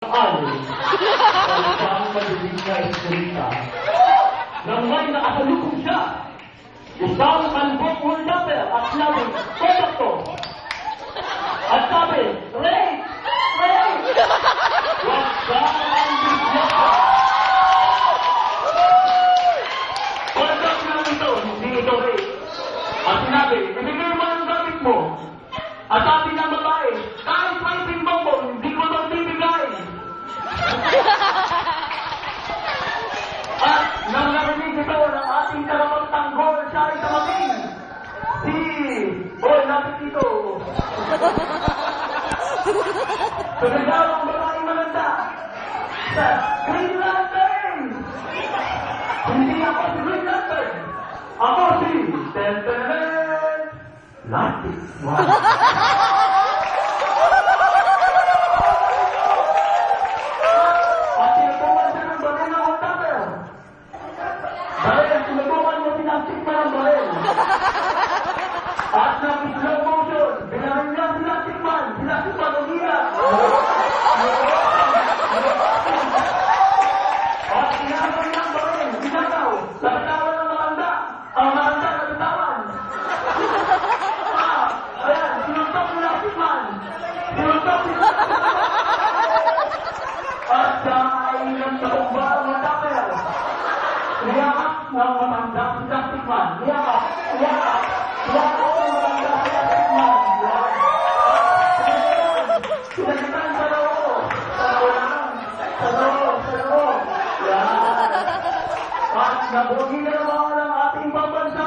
Ang siyang malilig na eskrita nang may nakasalubong siya. Isang kalbong hold-upper at sinabing, "Kodakto!" At sabi, "Ray! Ray! Huwag ka ang bigyan!" Kodak lang ito, hindi ito Ray. At sinabi, "Ibigay mo ang gamit mo." At sabi ng babae, "Kahit may timbang mo, hindi ko ito bibigay." At nang narinig ito ng ating karamang tanggol sa isamating, lapit dito. Pagkagawa ang babaeng maganda sa Green Lantern. Hindi ako si Green Lantern. Ako si Tenten Latik. At sinubukan siya ng baril ng hold-upper. Baril, sinubukan mo sinastikman ng baril. At nag-slow motion, binarin niya sinastikman umiyak. At sinastikman niya ang baril, sinagaw, sa katawan ng matanda. Ang matanda natatawan. Ayan, sinuntok sinastikman. At siya ay nagtatumba ang hold-upper. Niyakap ng matanda sinastikman. Niyakap. Sinagitan sa loob. Sa loob. At nabuhi na naman ang ating pambansa.